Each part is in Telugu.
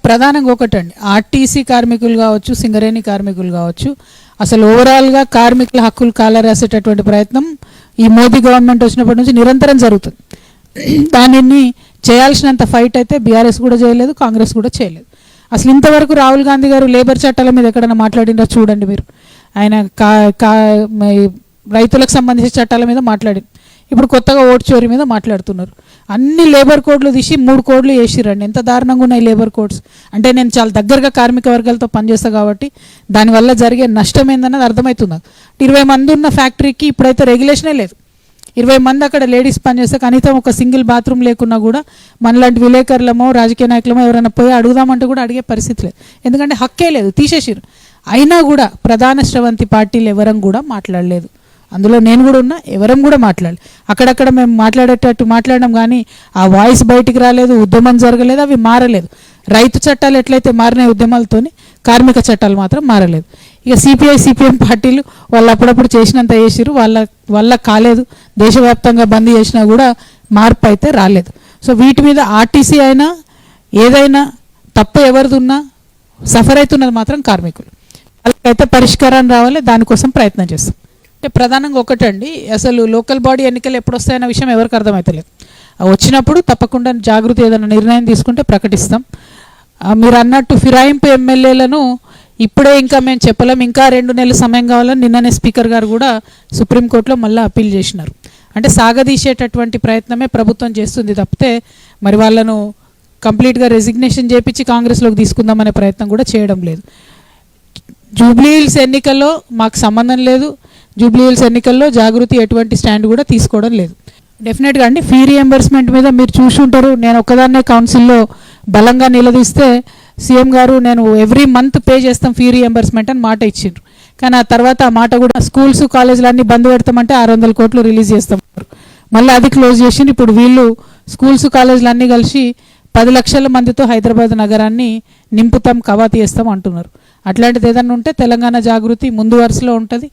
ప్రధానంగా ఒకటండి, ఆర్టీసీ కార్మికులు కావచ్చు, సింగరేణి కార్మికులు కావచ్చు, అసలు ఓవరాల్గా కార్మికుల హక్కులు కాలరాసేటటువంటి ప్రయత్నం ఈ మోదీ గవర్నమెంట్ వచ్చినప్పటి నుంచి నిరంతరం జరుగుతుంది. దానిని చేయాల్సినంత ఫైట్ అయితే బీఆర్ఎస్ కూడా చేయలేదు, కాంగ్రెస్ కూడా చేయలేదు. అసలు ఇంతవరకు రాహుల్ గాంధీ గారు లేబర్ చట్టాల మీద ఎక్కడైనా మాట్లాడినో చూడండి మీరు. ఆయన రైతులకు సంబంధించిన చట్టాల మీద మాట్లాడి, ఇప్పుడు కొత్తగా ఓటు చోరీ మీద మాట్లాడుతున్నారు. అన్ని లేబర్ కోడ్లు తీసి 3 కోడ్లు వేసిరండి. ఎంత దారుణంగా ఉన్నాయి లేబర్ కోడ్స్ అంటే. నేను చాలా దగ్గరగా కార్మిక వర్గాలతో పనిచేస్తాను కాబట్టి దానివల్ల జరిగే నష్టం ఏందన్నది అర్థమవుతుంది. 20 మంది ఉన్న ఫ్యాక్టరీకి ఇప్పుడైతే రెగ్యులేషనే లేదు. 20 మంది అక్కడ లేడీస్ పనిచేస్తే కనీసం ఒక సింగిల్ బాత్రూమ్ లేకున్నా కూడా మనలాంటి విలేకరులమో రాజకీయ నాయకులమో ఎవరైనా పోయి అడుగుదామంటే కూడా అడిగే పరిస్థితి లేదు. ఎందుకంటే హక్కే లేదు, తీసేసిరు. అయినా కూడా ప్రధాన స్రవంతి పార్టీలు ఎవరం కూడా మాట్లాడలేదు. అందులో నేను కూడా ఉన్నా, ఎవరం కూడా మాట్లాడలేదు. అక్కడక్కడ మేము మాట్లాడేటట్టు మాట్లాడడం కానీ ఆ వాయిస్ బయటికి రాలేదు, ఉద్యమం జరగలేదు, అవి మారలేదు. రైతు చట్టాలు ఎట్లయితే మారినాయి ఉద్యమాలతోని, కార్మిక చట్టాలు మాత్రం మారలేదు. ఇక సిపిఐ సిపిఎం పార్టీలు వాళ్ళు అప్పుడప్పుడు చేసినంత చేసిరు, వాళ్ళ కాలేదు. దేశవ్యాప్తంగా బంద్ చేసినా కూడా మార్పు అయితే రాలేదు. సో వీటి మీద ఆర్టీసీ అయినా ఏదైనా తప్పు ఎవరిదున్నా సఫర్ అవుతున్నది మాత్రం కార్మికులు. వాళ్ళకైతే పరిష్కారం రావాలి, దానికోసం ప్రయత్నం చేస్తాం. అంటే ప్రధానంగా ఒకటండి, అసలు లోకల్ బాడీ ఎన్నికలు ఎప్పుడు వస్తాయన్న విషయం ఎవరికి అర్థమవుతలేదు. వచ్చినప్పుడు తప్పకుండా జాగృతి ఏదైనా నిర్ణయం తీసుకుంటే ప్రకటిస్తాం. మీరు అన్నట్టు ఫిరాయింపు ఎమ్మెల్యేలను ఇప్పుడే ఇంకా మేము చెప్పలేం, ఇంకా 2 నెలల సమయం కావాలని నిన్ననే స్పీకర్ గారు కూడా సుప్రీంకోర్టులో మళ్ళీ అప్పీల్ చేసినారు. అంటే సాగదీసేటటువంటి ప్రయత్నమే ప్రభుత్వం చేస్తుంది తప్పితే మరి వాళ్ళను కంప్లీట్గా రెసిగ్నేషన్ చేపించి కాంగ్రెస్లోకి తీసుకుందామనే ప్రయత్నం కూడా చేయడం లేదు. జూబ్లీహిల్స్ ఎన్నికల్లో మాకు సంబంధం లేదు. జూబ్లీహిల్స్ ఎన్నికల్లో జాగృతి ఎటువంటి స్టాండ్ కూడా తీసుకోవడం లేదు. డెఫినెట్గా అండి, ఫీ రియంబర్స్మెంట్ మీద మీరు చూసి ఉంటారు. నేను ఒక్కదాన్నే కౌన్సిల్లో బలంగా నిలదీస్తే సీఎం గారు నేను ఎవ్రీ మంత్ పే చేస్తాం ఫీ రియంబర్స్మెంట్ అని మాట ఇచ్చిండ్రు. కానీ ఆ తర్వాత ఆ మాట కూడా స్కూల్స్ కాలేజీలు అన్నీ బంద్ పెడతామంటే 600 కోట్లు రిలీజ్ చేస్తాం, మళ్ళీ అది క్లోజ్ చేసింది. ఇప్పుడు వీళ్ళు స్కూల్స్ కాలేజీలు అన్నీ కలిసి 10 లక్షల మందితో హైదరాబాద్ నగరాన్ని నింపుతాం, కవాతీ చేస్తాం అంటున్నారు. అట్లాంటిది ఏదన్నా ఉంటే తెలంగాణ జాగృతి ముందు వరుసలో ఉంటుంది.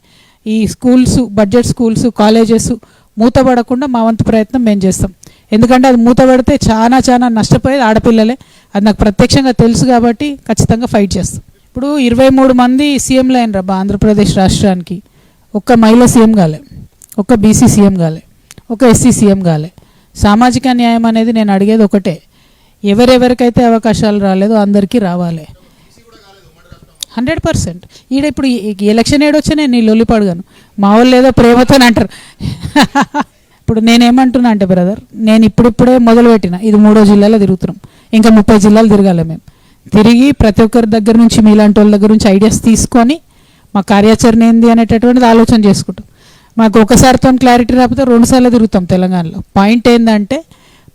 ఈ స్కూల్స్, బడ్జెట్ స్కూల్స్, కాలేజెస్ మూతపడకుండా మా వంతు ప్రయత్నం మేము చేస్తాం. ఎందుకంటే అది మూతపడితే చాలా నష్టపోయేది ఆడపిల్లలే. అది నాకు ప్రత్యక్షంగా తెలుసు కాబట్టి ఖచ్చితంగా ఫైట్ చేస్తాం. ఇప్పుడు 23 మంది సీఎంలు అయిన రబ్బా ఆంధ్రప్రదేశ్ రాష్ట్రానికి. ఒక్క మహిళ సీఎం కాలే, ఒక్క బీసీ సీఎం కాలే, ఒక ఎస్సీ సీఎం కాలే. సామాజిక న్యాయం అనేది నేను అడిగేది ఒకటే, ఎవరెవరికైతే అవకాశాలు రాలేదో అందరికీ రావాలి 100%. ఈడ ఇప్పుడు ఎలక్షన్ ఏడొచ్చినా నీ లొల్లిపడగాను మా వాళ్ళు ఏదో ప్రేమతో అంటారు. ఇప్పుడు నేనేమంటున్నా అంటే బ్రదర్, నేను ఇప్పుడిప్పుడే మొదలుపెట్టిన, ఇది 3వ జిల్లాలో తిరుగుతున్నాం, ఇంకా 30 జిల్లాలు తిరగాలి. మేము తిరిగి ప్రతి ఒక్కరి దగ్గర నుంచి, మీలాంటి వాళ్ళ దగ్గర నుంచి ఐడియాస్ తీసుకొని మా కార్యాచరణ ఏంది అనేటటువంటిది ఆలోచన చేసుకుంటాం. మాకు ఒకసారితో క్లారిటీ రాకపోతే 2 సార్లు తిరుగుతాం తెలంగాణలో. పాయింట్ ఏంటంటే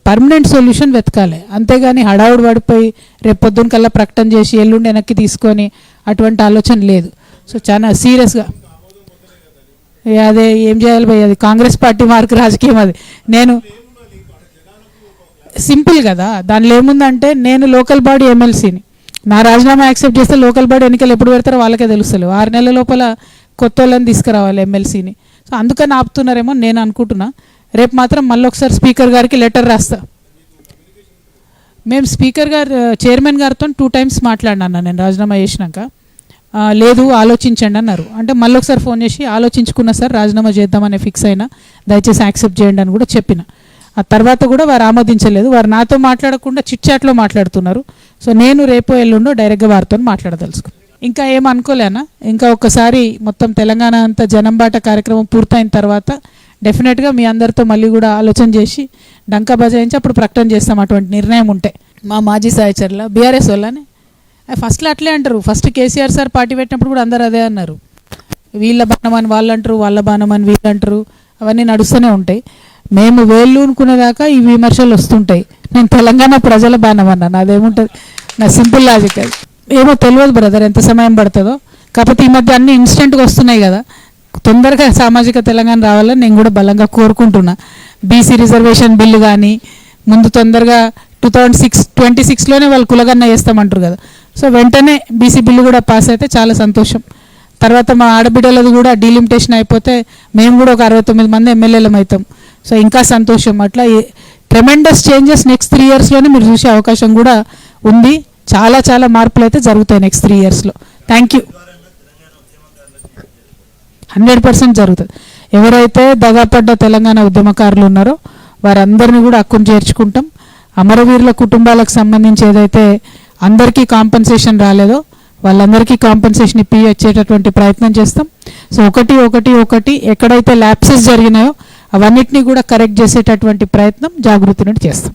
పర్మనెంట్ సొల్యూషన్ వెతకాలి, అంతేగాని హడావుడు పడిపోయి రేపు పొద్దున్న కల్లా ప్రకటన చేసి ఎల్లుండి వెనక్కి తీసుకొని అటువంటి ఆలోచన లేదు. సో చాలా సీరియస్గా అదే ఏం చేయాలి భయ్, అది కాంగ్రెస్ పార్టీ మార్కు రాజకీయం. అది నేను సింపుల్ కదా, దానిలో ఏముందంటే నేను లోకల్ బాడీ ఎమ్మెల్సీని, నా రాజీనామా యాక్సెప్ట్ చేస్తే లోకల్ బాడీ ఎన్నికలు ఎప్పుడు పెడతారో వాళ్ళకే తెలుస్తలేవు. 6 నెలల లోపల కొత్త వాళ్ళని తీసుకురావాలి ఎమ్మెల్సీని. సో అందుకని ఆపుతున్నారేమో నేను అనుకుంటున్నా. రేపు మాత్రం మళ్ళీ ఒకసారి స్పీకర్ గారికి లెటర్ రాస్తా. మేము స్పీకర్ గారు చైర్మన్ గారితో 2 టైమ్స్ మాట్లాడినా నేను రాజీనామా చేసినాక. లేదు ఆలోచించండి అన్నారు. అంటే మళ్ళీ ఒకసారి ఫోన్ చేసి ఆలోచించుకున్నా సార్, రాజీనామా చేద్దామని ఫిక్స్ అయినా, దయచేసి యాక్సెప్ట్ చేయండి అని కూడా చెప్పిన. ఆ తర్వాత కూడా వారు ఆమోదించలేదు. వారు నాతో మాట్లాడకుండా చిట్ చాట్లో మాట్లాడుతున్నారు. సో నేను రేపో ఎల్లుండో డైరెక్ట్గా వారితో మాట్లాడదలుచుకున్నాను. ఇంకా ఏమనుకోలేనా, ఇంకా ఒక్కసారి మొత్తం తెలంగాణ అంతా జనంబాట కార్యక్రమం పూర్తయిన తర్వాత డెఫినెట్గా మీ అందరితో మళ్ళీ కూడా ఆలోచన చేసి డంకా బజాయించి అప్పుడు ప్రకటన చేస్తాం అటువంటి నిర్ణయం ఉంటే. మా మాజీ సహచరుల బీఆర్ఎస్ వాళ్ళని ఫస్ట్లో అట్లే అంటారు. ఫస్ట్ కేసీఆర్ సార్ పార్టీ పెట్టినప్పుడు కూడా అందరు అదే అన్నారు, వీళ్ళ బాణమని వాళ్ళు అంటారు, వాళ్ళ బాణమని వీళ్ళు అంటారు, అవన్నీ నడుస్తూనే ఉంటాయి. మేము వేళ్ళు అనుకునేదాకా ఈ విమర్శలు వస్తుంటాయి. నేను తెలంగాణ ప్రజల బాణం అన్నాను, అదేముంటుంది నా సింపుల్ లాజిక్. అది ఏమో తెలియదు బ్రదర్ ఎంత సమయం పడుతుందో. కాకపోతే ఈ మధ్య అన్ని ఇన్స్టెంట్గా వస్తున్నాయి కదా, తొందరగా సామాజిక తెలంగాణ రావాలని నేను కూడా బలంగా కోరుకుంటున్నా. బీసీ రిజర్వేషన్ బిల్లు కానీ ముందు తొందరగా 2026లోనే వాళ్ళు కులగన్న చేస్తామంటారు కదా. సో వెంటనే బీసీ బిల్లు కూడా పాస్ అయితే చాలా సంతోషం. తర్వాత మా ఆడబిడ్డలది కూడా డీలిమిటేషన్ అయిపోతే మేము కూడా ఒక 69 మంది ఎమ్మెల్యేలం అవుతాం. సో ఇంకా సంతోషం. అట్లా ట్రెమెండస్ చేంజెస్ నెక్స్ట్ 3 ఇయర్స్లోనే మీరు చూసే అవకాశం కూడా ఉంది. చాలా చాలా మార్పులు అయితే జరుగుతాయి నెక్స్ట్ 3 yearsలో. Thank you. 100% జరుగుతుంది. ఎవరైతే దగాపడ్డ తెలంగాణ ఉద్యమకారులు ఉన్నారో వారందరినీ కూడా హక్కును చేర్చుకుంటాం. అమరవీరుల కుటుంబాలకు సంబంధించి ఏదైతే అందరికీ కాంపెన్సేషన్ రాలేదో వాళ్ళందరికీ కాంపెన్సేషన్ ఇచ్చేటటువంటి ప్రయత్నం చేస్తాం. సో ఒకటి ఎక్కడైతే ల్యాప్సెస్ జరిగినాయో అవన్నిటినీ కూడా కరెక్ట్ చేసేటటువంటి ప్రయత్నం జాగృతి నుండి చేస్తాం.